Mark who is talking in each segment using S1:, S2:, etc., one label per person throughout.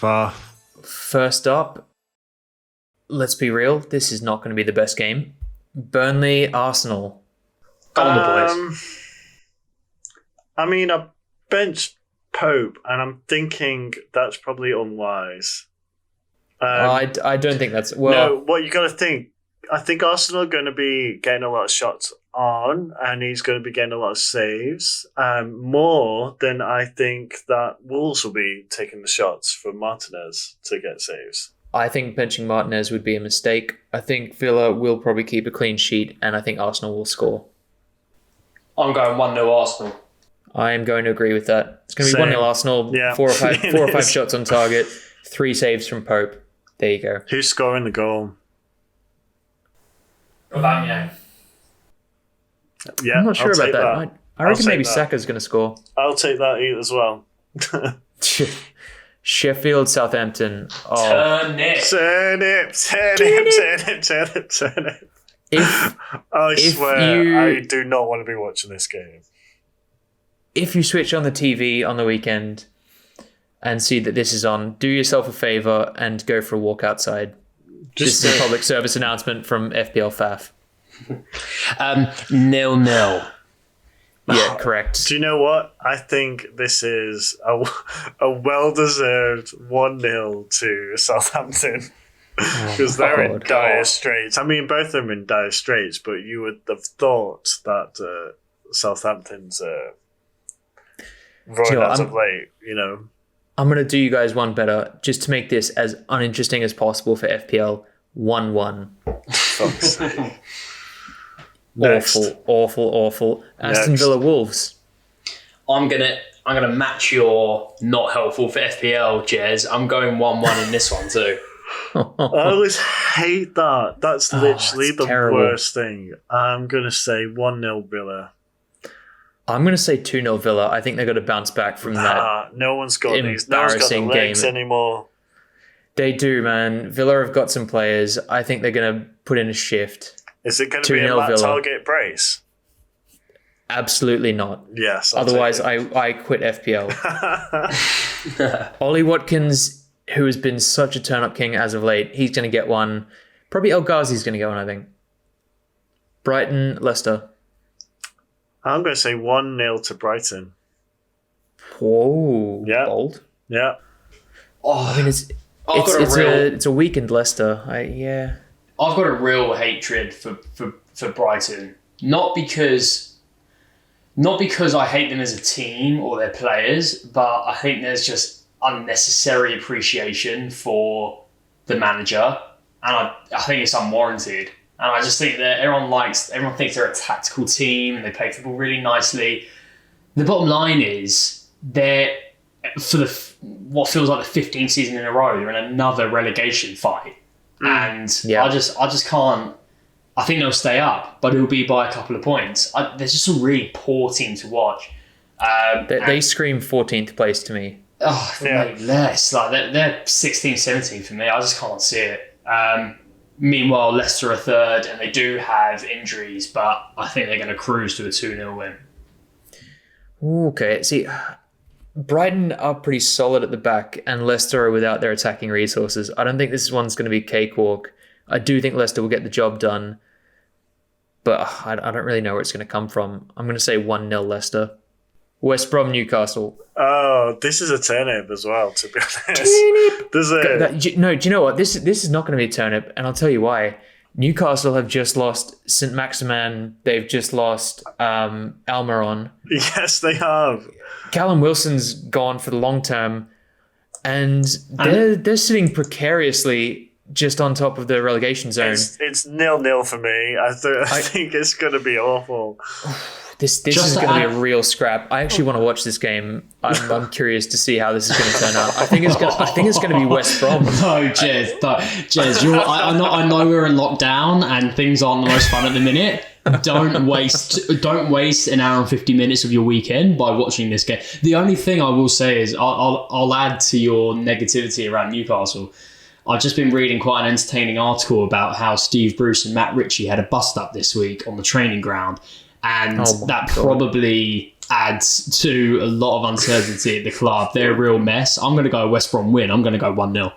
S1: Far.
S2: First up, let's be real, this is not going to be the best game. Burnley Arsenal.
S3: Go on the boys.
S1: I mean, I benched Pope, and I'm thinking that's probably unwise.
S2: I don't think that's...
S1: No, what you got to think, I think Arsenal are going to be getting a lot of shots on, and he's going to be getting a lot of saves, more than I think that Wolves will be taking the shots from Martinez to get saves.
S2: I think benching Martinez would be a mistake. I think Villa will probably keep a clean sheet, and I think Arsenal will score.
S3: I'm going 1-0 Arsenal.
S2: I am going to agree with that. It's going to be 1-0 Arsenal,
S1: Yeah.
S2: four or five shots on target, 3 saves from Pope. There you go.
S1: Who's scoring the goal?
S3: Aubameyang.
S1: Yeah,
S2: I'm not sure
S1: I'll
S2: about
S1: take
S2: that. I reckon
S1: take
S2: maybe
S1: that.
S2: Saka's going to score.
S1: I'll take that as well.
S2: Sheffield, Southampton. Oh,
S3: Turn it.
S1: Turn it. I swear, I do not want to be watching this game.
S2: If you switch on the TV on the weekend and see that this is on, do yourself a favour and go for a walk outside. This is a public service announcement from FPL Faff.
S3: 0-0.
S2: Yeah, correct.
S1: Do you know what? I think this is a well-deserved 1-0 to Southampton. Because they're in dire straits. I mean, both of them in dire straits, but you would have thought that Southampton's run as of late, you know.
S2: I'm going to do you guys one better, just to make this as uninteresting as possible for FPL. 1-1.
S1: Fuck's sake.
S2: Awful. Aston Villa Wolves.
S3: I'm gonna match your not helpful for FPL, Jez. I'm going 1-1 in this one too.
S1: I always hate that. That's literally the
S2: terrible.
S1: worst thing. I'm going to say 1-0 Villa.
S2: I'm going to say 2-0 Villa. I think they're going to bounce back from that.
S1: No one's got these. No one's got the legs anymore.
S2: They do, man. Villa have got some players. I think they're going to put in a shift.
S1: Is it going to be a Matt Target brace?
S2: Absolutely not.
S1: Yes.
S2: Otherwise, I quit FPL. Ollie Watkins, who has been such a turn-up king as of late, he's going to get one. Probably El Ghazi's going to get one, I think. Brighton, Leicester.
S1: I'm going to say 1-0 to Brighton.
S2: Whoa.
S1: Yeah.
S2: Bold.
S1: Yeah.
S2: I mean, it's a weakened Leicester.
S3: I've got a real hatred for Brighton. Not because I hate them as a team or their players, but I think there's just unnecessary appreciation for the manager, and I think it's unwarranted. And I just think that everyone thinks they're a tactical team and they play football really nicely. The bottom line is they're, for what feels like the 15th season in a row, they're in another relegation fight. And I just can't. I think they'll stay up, but it'll be by a couple of points. There's just a really poor team to watch.
S2: They scream 14th place to me.
S3: Maybe less. Like they're 16th, 17th for me. I just can't see it. Meanwhile, Leicester are third, and they do have injuries, but I think they're going to cruise to a 2-0 win.
S2: Okay, see, Brighton are pretty solid at the back, and Leicester are without their attacking resources. I don't think this one's going to be cakewalk. I do think Leicester will get the job done, but I don't really know where it's going to come from. I'm going to say 1-0 Leicester. West Brom, Newcastle.
S1: Oh, this is a turnip as well, to be honest.
S2: No, do you know what? This is not going to be a turnip, and I'll tell you why. Newcastle have just lost St. Maximan. They've just lost Almiron.
S1: Yes, they have.
S2: Callum Wilson's gone for the long term, and they're sitting precariously just on top of the relegation zone.
S1: It's 0-0 for me. I think it's going to be awful.
S2: This is going to be a real scrap. I actually want to watch this game. I'm curious to see how this is going to turn out. I think it's going to be West Brom.
S3: No, Jez. I know we're in lockdown and things aren't the most fun at the minute. Don't waste an hour and 50 minutes of your weekend by watching this game. The only thing I will say is I'll add to your negativity around Newcastle. I've just been reading quite an entertaining article about how Steve Bruce and Matt Ritchie had a bust up this week on the training ground. And that probably adds to a lot of uncertainty at the club. They're a real mess. I'm going to go West Brom win. I'm going to go 1-0.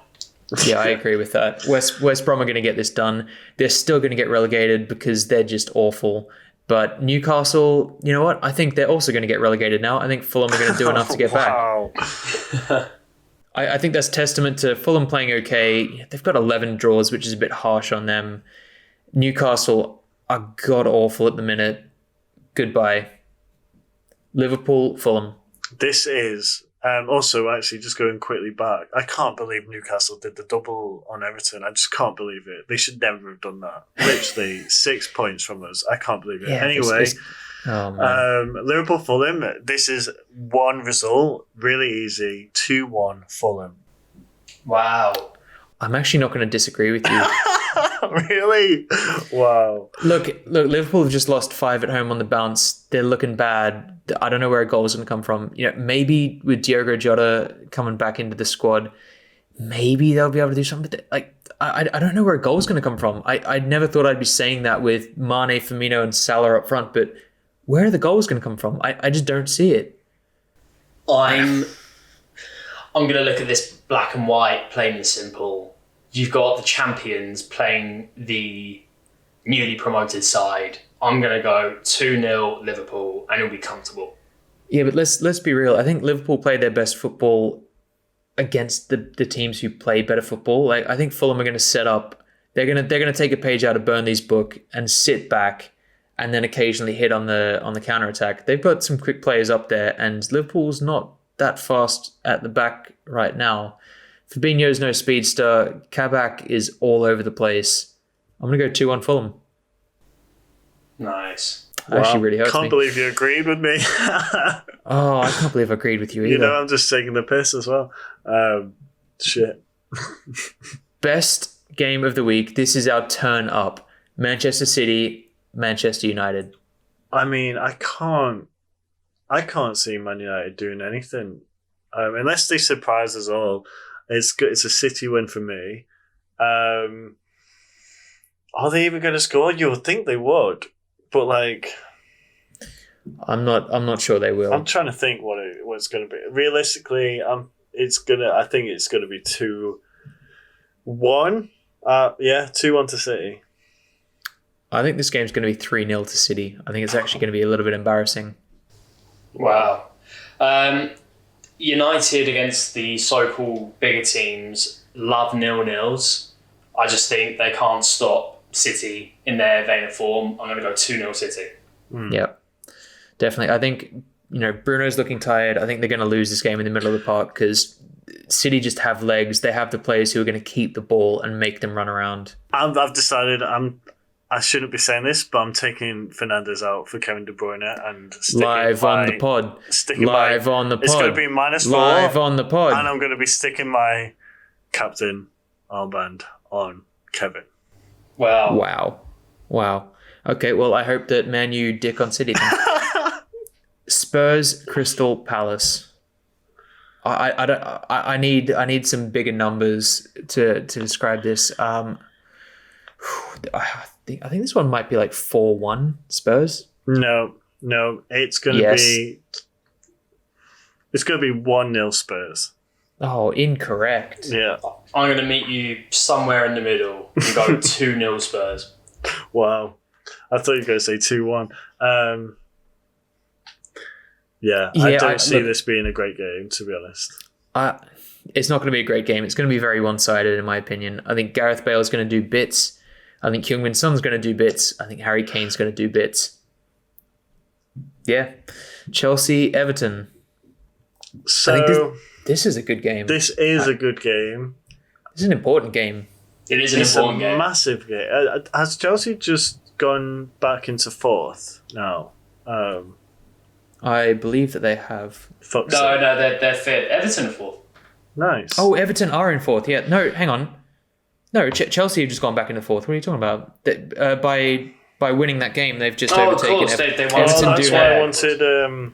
S2: Yeah, I agree with that. West Brom are going to get this done. They're still going to get relegated because they're just awful. But Newcastle, you know what? I think they're also going to get relegated now. I think Fulham are going to do enough to get
S1: Wow.
S2: back. I think that's testament to Fulham playing okay. They've got 11 draws, which is a bit harsh on them. Newcastle are god-awful at the minute. Goodbye. Liverpool, Fulham.
S1: This is also actually just going quickly back. I can't believe Newcastle did the double on Everton. I just can't believe it. They should never have done that. Literally 6 points from us. I can't believe it.
S2: Yeah,
S1: anyway,
S2: oh, man.
S1: Liverpool Fulham. This is one result, really easy. 2-1 Fulham.
S3: Wow.
S2: I'm actually not going to disagree with you.
S1: Really? Wow.
S2: Look, Liverpool have just lost 5 at home on the bounce. They're looking bad. I don't know where a goal is going to come from. Maybe with Diogo Jota coming back into the squad, maybe they'll be able to do something. But I don't know where a goal is going to come from. I never thought I'd be saying that with Mane, Firmino, and Salah up front. But where are the goals going to come from? I just don't see it.
S3: I'm going to look at this black and white, plain and simple. You've got the champions playing the newly promoted side. I'm going to go 2-0 Liverpool, and it'll be comfortable.
S2: Yeah, but let's be real. I think Liverpool play their best football against the teams who play better football. I think Fulham are going to set up. They're going to take a page out of Burnley's book and sit back, and then occasionally hit on the counter attack. They've got some quick players up there, and Liverpool's not that fast at the back right now. Fabinho's no speedster. Kabak is all over the place. I'm going to go 2-1 Fulham.
S3: Nice.
S2: Actually really hurts me.
S1: Can't believe you agreed with me.
S2: Oh, I can't believe I agreed with you either.
S1: I'm just taking the piss as well. Shit.
S2: Best game of the week. This is our turn up. Manchester City, Manchester United.
S1: I mean, I can't see Man United doing anything unless they surprise us all. It's good. It's a City win for me. Are they even going to score? You would think they would, but
S2: I'm not sure they will.
S1: I'm trying to think what it's going to be. Realistically, I think it's going to be 2-1. 2-1 to City.
S2: I think this game's going to be 3-0 to City. I think it's actually going to be a little bit embarrassing.
S3: Wow. United against the so-called bigger teams love 0-0s. I just think they can't stop City in their vein of form. I'm going to go 2-0 City.
S2: Yeah, definitely. I think, Bruno's looking tired. I think they're going to lose this game in the middle of the park because City just have legs. They have the players who are going to keep the ball and make them run around.
S1: I've decided I shouldn't be saying this, but I'm taking Fernandes out for Kevin De Bruyne and
S2: live on the pod. It's going
S1: to be -4.
S2: Live on the pod.
S1: And I'm going to be sticking my captain armband on Kevin.
S3: Wow.
S2: Okay, well, I hope that Man U dick on City. Spurs, Crystal Palace. I need some bigger numbers to describe this. I think this one might be 4-1 Spurs.
S1: No, it's going to be 1-0 Spurs.
S2: Oh, incorrect.
S1: Yeah.
S3: I'm going to meet you somewhere in the middle and go 2-0 Spurs.
S1: Wow. I thought you were going to say 2-1. I don't see this being a great game, to be honest.
S2: It's not going to be a great game. It's going to be very one-sided, in my opinion. I think Gareth Bale's going to do bits. I think Heung-min Son's going to do bits. I think Harry Kane's going to do bits. Yeah. Chelsea, Everton.
S1: So
S2: I think this is a good game.
S1: This is a good game.
S2: This is an important game.
S3: It is an important game.
S1: It's a massive game. Has Chelsea just gone back into fourth now?
S2: I believe that they have.
S3: No, they're fifth. Everton are fourth.
S1: Nice.
S2: Oh, Everton are in fourth. Yeah. No, hang on. No, Chelsea have just gone back into fourth. What are you talking about? By winning that game, they've just overtaken.
S3: Of course, they won.
S1: That's why I wanted a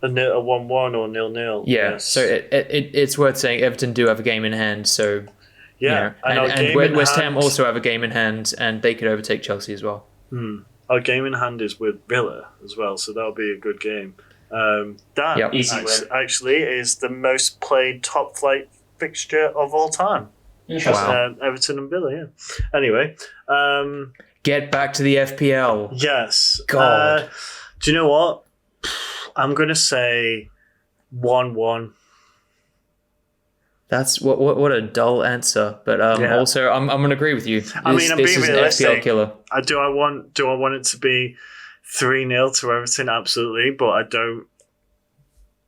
S1: 1-1 or 0-0.
S2: Yeah,
S1: yes.
S2: so it's worth saying Everton do have a game in hand. So
S1: yeah,
S2: and West Ham also have a game in hand, and they could overtake Chelsea as well.
S1: Our game in hand is with Villa as well, so that'll be a good game. That
S3: Easy win.
S1: actually is the most played top flight fixture of all time.
S3: Interesting.
S2: Wow.
S1: Everton and Villa, yeah. Anyway.
S2: Get back to the FPL.
S1: Yes.
S2: God.
S1: Do you know what? I'm going to say 1-1.
S2: That's what a dull answer. But also, I'm going to agree with you.
S1: I'm being
S2: is an
S1: realistic.
S2: FPL killer.
S1: Do I want it to be 3-0 to Everton? Absolutely. But I don't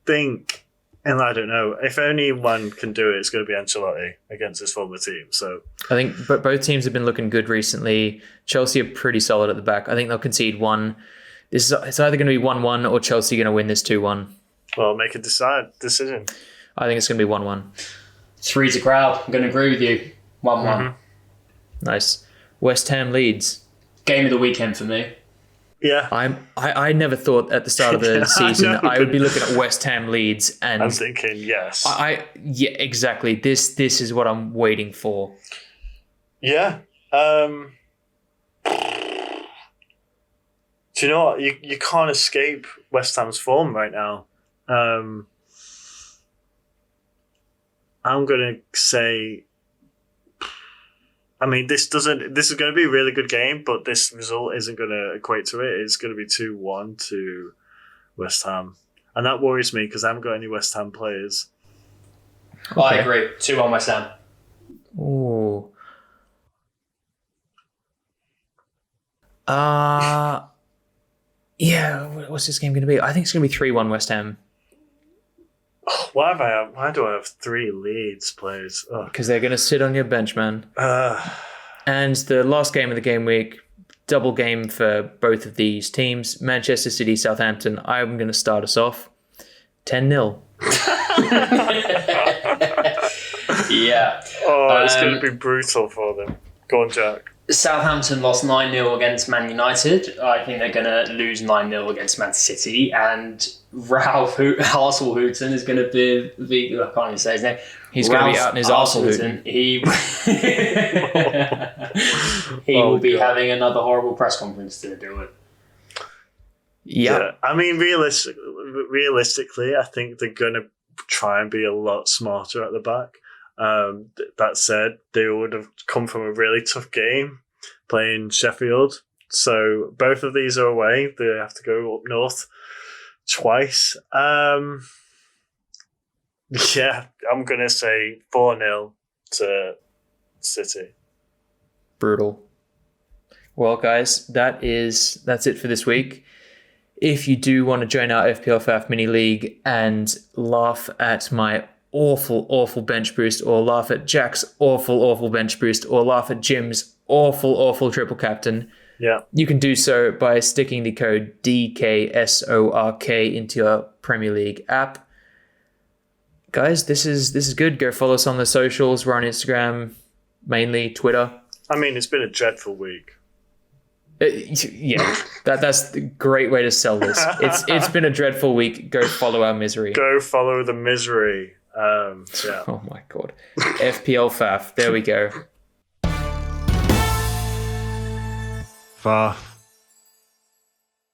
S1: think, and I don't know, if anyone can do it, it's going to be Ancelotti against his former team. So
S2: I think both teams have been looking good recently. Chelsea are pretty solid at the back. I think they'll concede one. It's either going to be 1-1 or Chelsea going to win this 2-1.
S1: Well, make a decision.
S2: I think it's going to be 1-1.
S3: 3's a crowd. I'm going to agree with you. 1-1.
S1: Mm-hmm.
S2: Nice. West Ham Leeds.
S3: Game of the weekend for me.
S1: Yeah.
S2: I never thought at the start of the season I would be looking at West Ham Leeds, and
S1: I'm thinking yes.
S2: Yeah, exactly. This is what I'm waiting for.
S1: Yeah. Do you know what? You can't escape West Ham's form right now. I'm gonna say. I mean, this is going to be a really good game, but this result isn't going to equate to it. It's going to be 2-1 to West Ham, and that worries me because I haven't got any West Ham players.
S3: Okay. I agree. 2-1 West Ham.
S2: Ooh. Yeah. What's this game going to be? I think it's going to be 3-1 West Ham.
S1: Why do I have 3 Leeds players?
S2: Because they're going to sit on your bench, man. And the last game of the game week, double game for both of these teams. Manchester City, Southampton. I'm going to start us off 10-0.
S3: Yeah.
S1: It's going to be brutal for them. Go on, Jack.
S3: Southampton lost 9-0 against Man United. I think they're going to lose 9-0 against Man City. And Ralph Hasenhüttl is going to be I can't even say his name.
S2: He's going to be out in his Hasenhüttl.
S3: He will be having another horrible press conference to do it.
S2: Yeah.
S1: I mean, realistically, I think they're going to try and be a lot smarter at the back. That said, they would have come from a really tough game playing Sheffield. So both of these are away. They have to go up north twice. Yeah, I'm going to say 4-0 to City.
S2: Brutal. Well, guys, that's it for this week. If you do want to join our FPL Faff mini league and laugh at my awful bench boost, or laugh at Jack's awful bench boost, or laugh at Jim's awful triple captain, you can do so by sticking the code DKSORK into your Premier League app. Guys, this is good. Go follow us on the socials. We're on Instagram, mainly Twitter.
S1: I mean, it's been a dreadful week.
S2: Yeah, that's a great way to sell this. It's been a dreadful week. Go follow our misery.
S1: Go follow the misery. Yeah.
S2: Oh my god. FPL Faff. There we go.
S1: Faff.